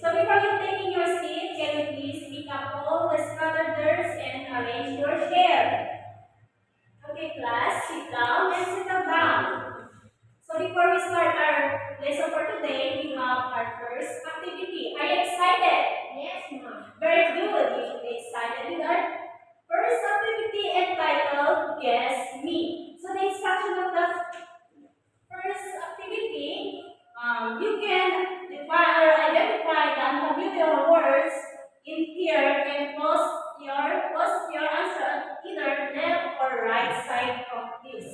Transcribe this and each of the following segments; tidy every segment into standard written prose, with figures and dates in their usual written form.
So before you taking your seat, can you please pick up all the scattered dirts and arrange your chair? Okay, class, sit down and settle down. So before we start our lesson for today, we have our first activity. Are you excited? Yes, ma'am. Very good. You should be excited with our first activity entitled Guess Me. So the instruction of the first activity, you can define or identify the unfamiliar words in here and post your answer either left or right side of this.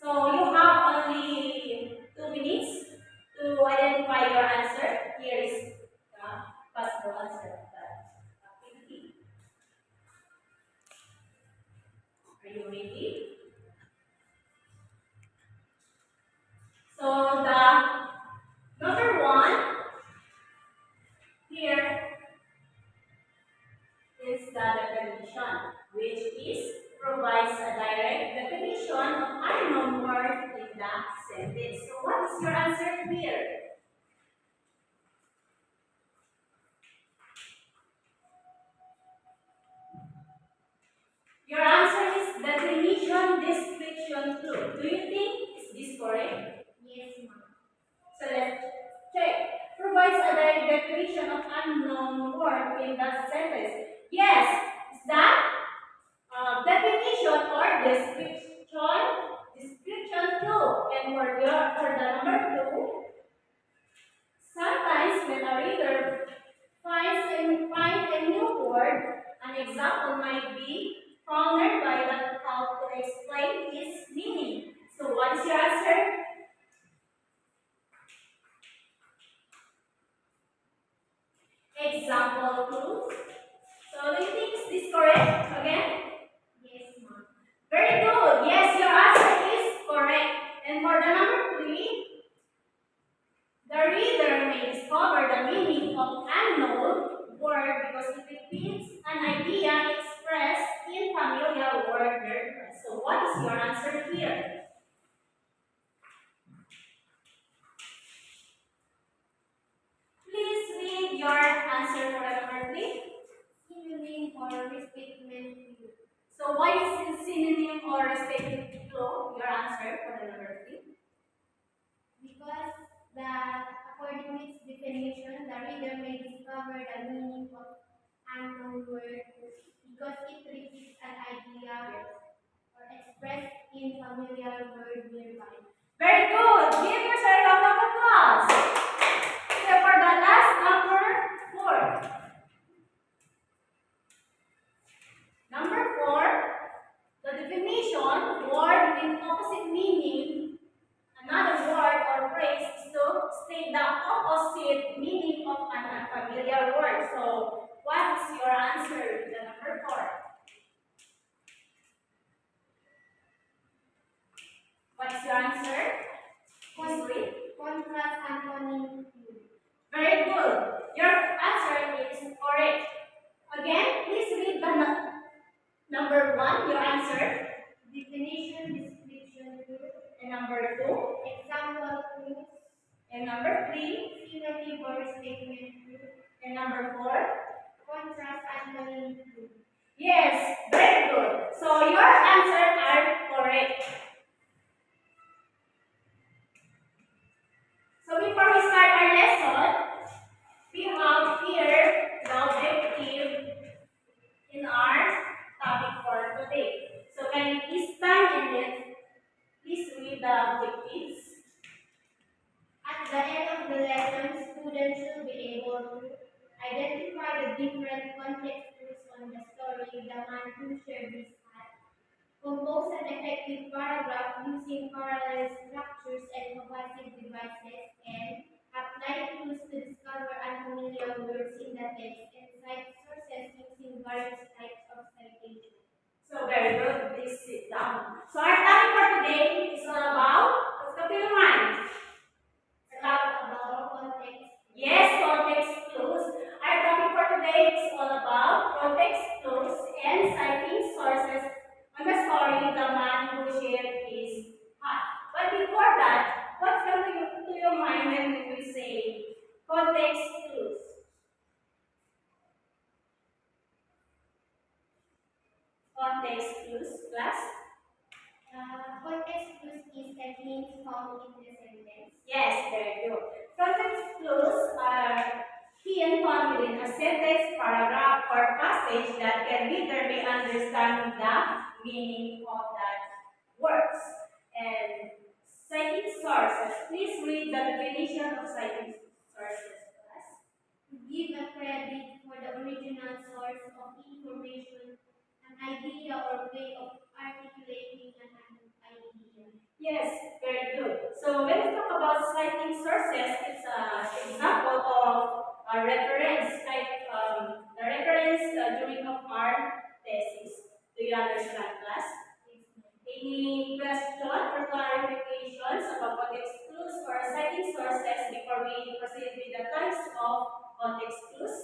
So you have only 2 minutes to identify your answer. Here is the possible answer of the activity. Are you ready? So the number one here is the definition, which is provides a direct definition of unknown word in the sentence. So what is your answer here? Your answer is definition, description, clue. Do you think is this correct? Yes, ma'am. So let's check. Provides a direct definition of unknown word in the sentence. Yes, is that definition or description too. And for the number two, sometimes when a reader find a new word, an example might be found by the how to explain its meaning. So what is your answer? Example two. So do you think is this correct again? Yes, ma'am. Very good. Yes, your answer is correct. And for the number three, the reader may discover the meaning of unknown word because it repeats an idea expressed in familiar word. So what is your answer here? Please read your answer for the number three. Synonym or restatement. So why is synonym or restatement flow your answer for the number three? Because according to its definition, the reader may discover the meaning of unknown word because it repeats an idea or expressed in familiar word nearby. Very good. Give yourself a round of applause. Okay, for the last number four. Number four, the definition, word with opposite meaning, another word or phrase is to state the opposite meaning of an unfamiliar word. So, what is your answer to the number four? What is your answer? Please. Contrast antonym. Very good. Your answer is correct. Again, please read the number one, your answer. Definition, description, And number two. example, clues, And number three. synonym or statement, And number four. contrast antonym. Yes, very good. So your answers are correct. So before we start our lesson, we have here the objective in our topic for today. So can you please stand and then please read the objectives. At the end of the lesson, students should be able to identify the different context clues on the story the man who shared this hat, compose an effective paragraph using parallel structures and cohesive devices, and apply clues to discover unfamiliar words in the text and cite sources using various types of citation. So very good. Please sit down. So our topic for today is all about, let's go to your mind. About context. Yes, context clues. Our topic for today is all about context clues and citing sources on the story The Man Who Shared His Heart. But before that, what's coming to your mind when we say context clues? context clues, class? Context clues is a hint found in the sentence. Yes, very good. Context clues are key and found within a sentence, paragraph, or passage that can reader may understand the meaning of that words. And citing sources. Please read the definition of citing sources, class. To give a credit for the original source of information, an idea or way of articulating an idea. Yes, very good. So when we talk about citing sources, it's an example of a reference, like the reference during of our thesis. Do you understand, class? Any question or clarifications about context clues or citing sources before we proceed with the types of context clues?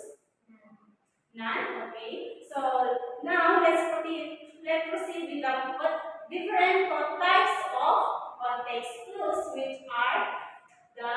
None? Okay. So now let's proceed with the different types of context clues, which are the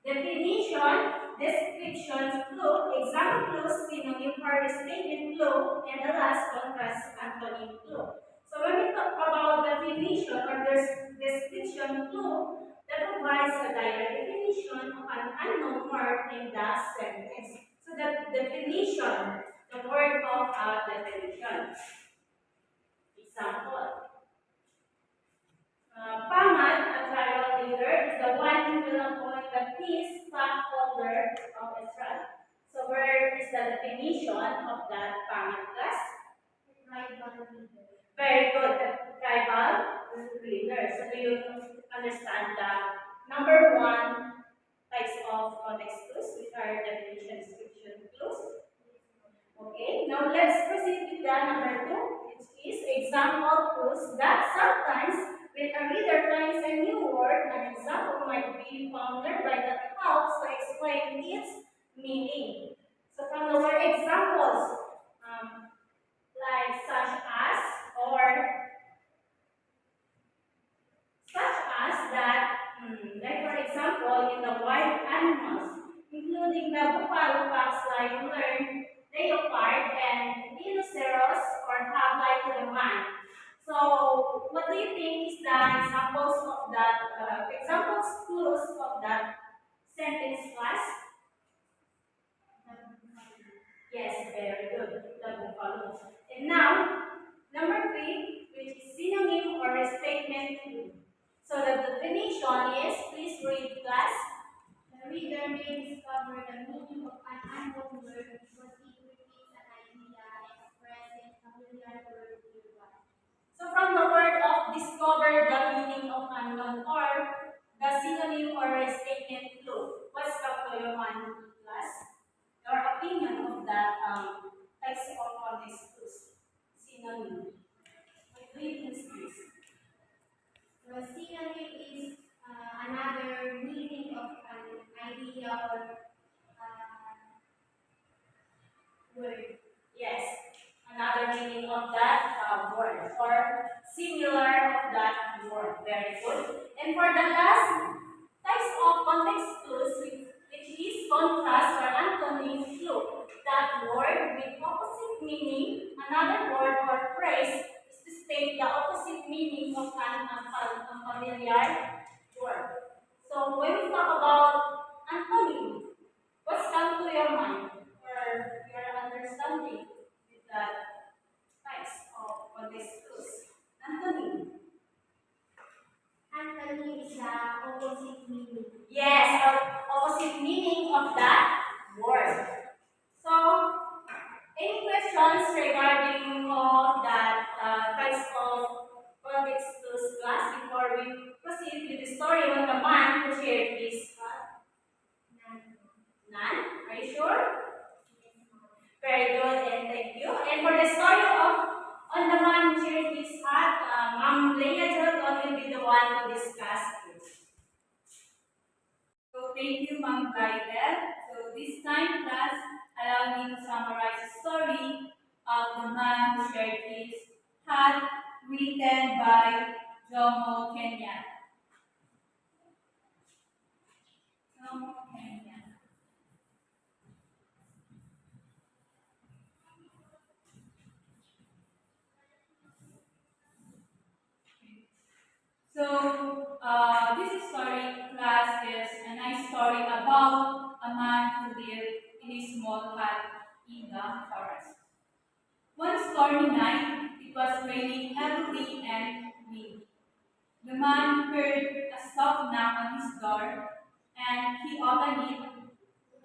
definition, description clue, example clue, synonym or statement clue, and the last contrast antonym clue. So when we talk about definition or description clue, that provides a direct definition of an unknown word in the sentence. So the definition, the word of a definition. Example. Pamad, a tribal leader, is the one who will appoint the peace stockholder of Israel. So where is the definition of that Pamad class? Tribal leader. Very good, the tribal leader. So do you understand the number one types of context clues, which are definition, description clues? Okay, now let's proceed with the number two, which is example clues that sometimes when a reader finds a new word, an example might be found nearby that helps to explain its meaning. So from the word examples, like such as that, like for example, in the wild animals, including the buffalo, fox, lion, learn, leopard, and rhinoceros, or have like to the man. So, what do you think is the examples of that, examples clues of that sentence class? Yes, very good. The buffalo. And now, number three, which is synonym or a statement clue. So the definition is, please read class. The reader may discover the meaning of an unknown word because it repeats an idea expressed in familiar word nearby. So from the word of discover the meaning of unknown or the synonym or a statement clue. What's up to your mind, class? Your opinion of that types of context clues. Synonym. What do you think, please? The synonym is another meaning of an idea or word. Yes, another meaning of that word or similar of that word. Very good. And for the last types of context clues, which is contrast or antony clue, that word with opposite meaning, another word or phrase is to state the opposite meaning of an unfamiliar word. So when we talk about antony, what's come to your mind or your understanding with that types of context clues? Antony. Antony is the opposite meaning. Yes, opposite meaning of that word. So, any questions regarding of that types of context clues class before we proceed with the story of the man who shared his None? Are you sure? Very good, and thank you. And for the story of on the man who shared his heart, Ma'am Leia Jordan will be the one to discuss it. So thank you, Ma'am Bridel. So this time, class, allow me to summarize the story of the man who shared his heart, written by Jomo Kenyatta. Jomo Kenyatta. This story class is a nice story about a man who lived in a small hut in the forest. One stormy night, it was raining heavily and windy. The man heard a soft knock on his door, and he opened it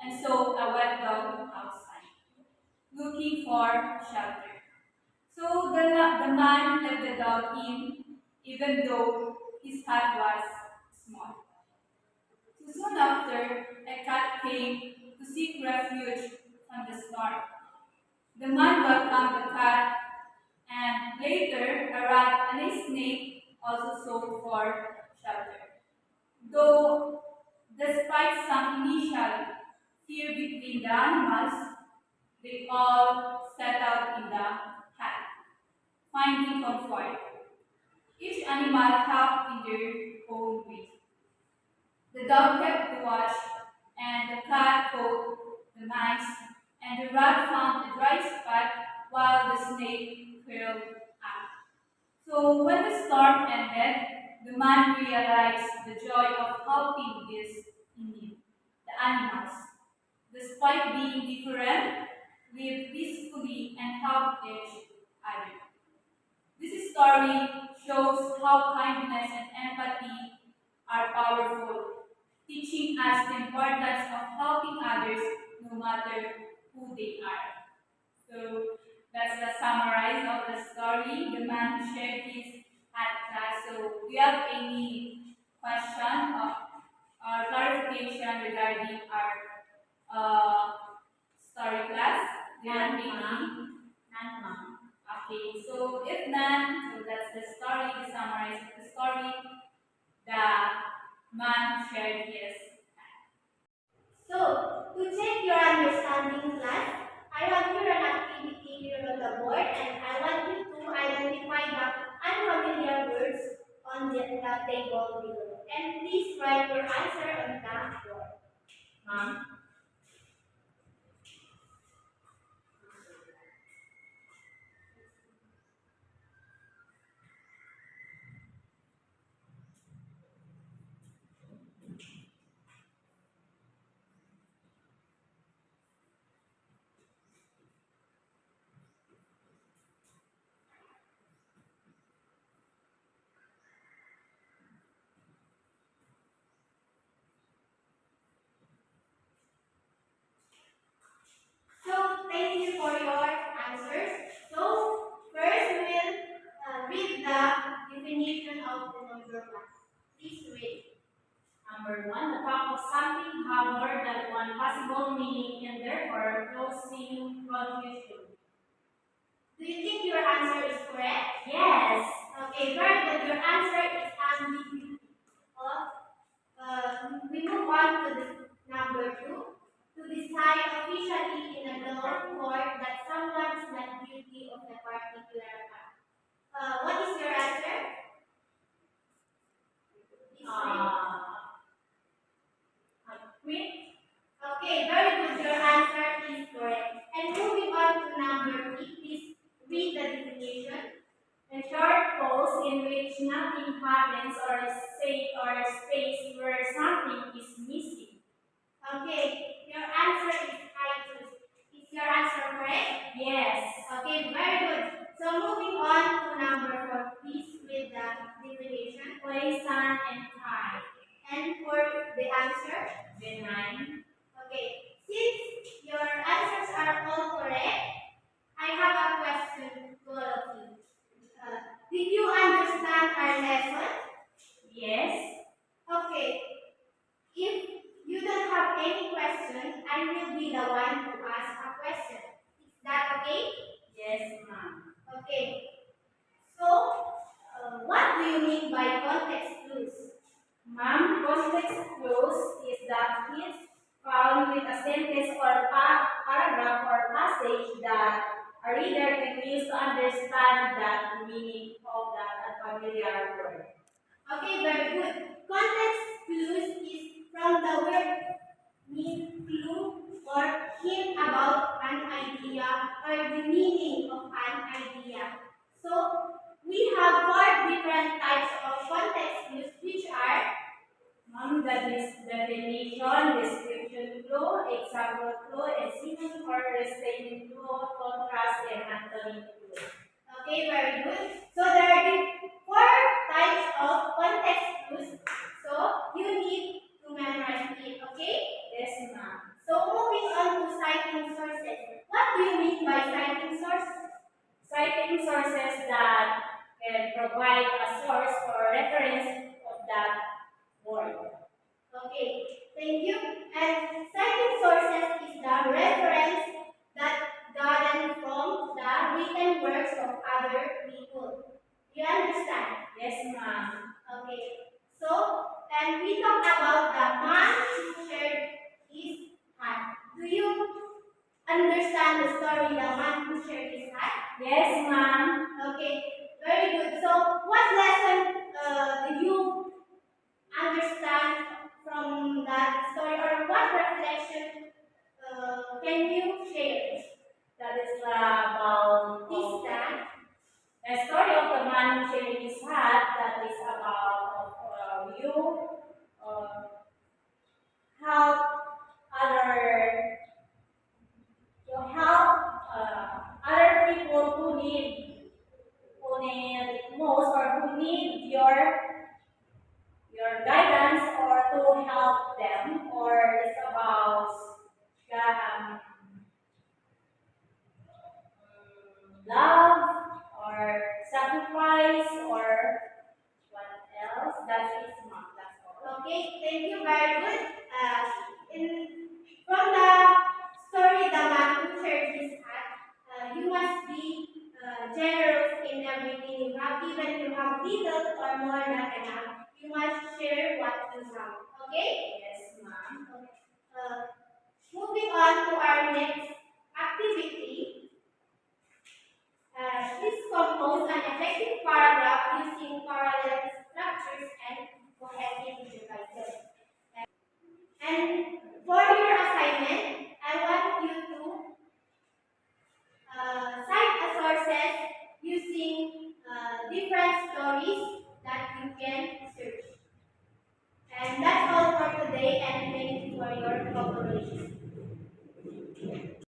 and saw a wet dog outside, looking for shelter. The man let the dog in, even though his hut was small. So soon after, a cat came to seek refuge from the storm. The man welcomed the cat, and later a rat and a snake also sought for shelter. Though, despite some initial fear between the animals, they all settled in the hut, finding comfort. Each animal helped in their own way. The dog kept watch, and the cat caught the mice, and the rat found a dry spot while the snake curled up. So when the storm ended, the man realized the joy of helping these in need, the animals. Despite being different, lived peacefully and helped each other. This story shows how kindness and empathy are powerful, teaching us the importance of helping others no matter who they are. So that's the summary of the story, the man who shared his at class. So do you have any question or clarification regarding our story class? Do you have any? None, ma'am. Okay, so if none, so that's the story, the summary of the story. The man shared his. So, to check your understanding class, I have here an activity here on the board and I want you to identify the unfamiliar words on the table below. And please write your answer on the board. Ma'am. So, thank you for your answers. So, first we will read the definition of the number one. Please read. Number one, the fact of something have more than one possible meaning and therefore causing confusion. Do you think your answer is correct? Yes. Okay, very good. Your answer is ambiguity. We move on to the number two. To decide officially in a law court that someone is not guilty of a particular act. What is your answer? Please read. Quit. Okay, very good. Your answer is correct. And moving on to number three, please read the definition. A short pause in which nothing happens or or space where something is missing. Okay, your answer is I2. Is your answer correct? Yes. Okay, very good. So moving on to number four, please read the definition. Place, sun, and time. And for the answer, Benign. okay, since your answers are all correct, I have a question to all of you. Did you understand our lesson? Yes. Okay, if you don't have any question, I will be the one to ask a question. Is that okay? Yes, ma'am. Okay. So, what do you mean by context clues? Ma'am, context clues is that it's found with a sentence or paragraph or passage that a reader can use to understand the meaning of that unfamiliar word. Okay, very good. Context clues is from the word mean clue or hint about an idea or the meaning of an idea. So, we have four different types of context definition, description clue, example clue, and synonym or restatement clue, contrast, and antonym clue. Okay, very good. So there are four types of context clues. So you need to memorize it, okay? Yes, ma'am. So moving on to citing sources. What do you mean by citing sources? Citing sources that can provide a source or reference of that word. Okay, thank you. And citing sources is the reference that gathered from the written works of other people. You understand? Yes, ma'am. Okay. So, and we talk about the man who shared his heart. Do you understand the story, the man who shared his heart? Yes, ma'am. Okay, very good. So, what lesson do you understand from that story, or what reflection can you share? That is about This time. the story of the man who shared his heart. That is about you help other to help other people who need most or who need your guidance or to help them, or it's about um, love or sacrifice or what else. That is not, that's all. Okay, thank you, very good. In from the story, the man who shared his heart, you must be generous in everything you have, even you have little or more than enough. You must share what you have. Okay. Yes, ma'am. Uh, Moving on to our next activity, please compose an effective paragraph using parallel structures and cohesive devices. And for your assignment, I want you to cite the sources using different stories that you can search. And that's all for today, and thank you for your cooperation.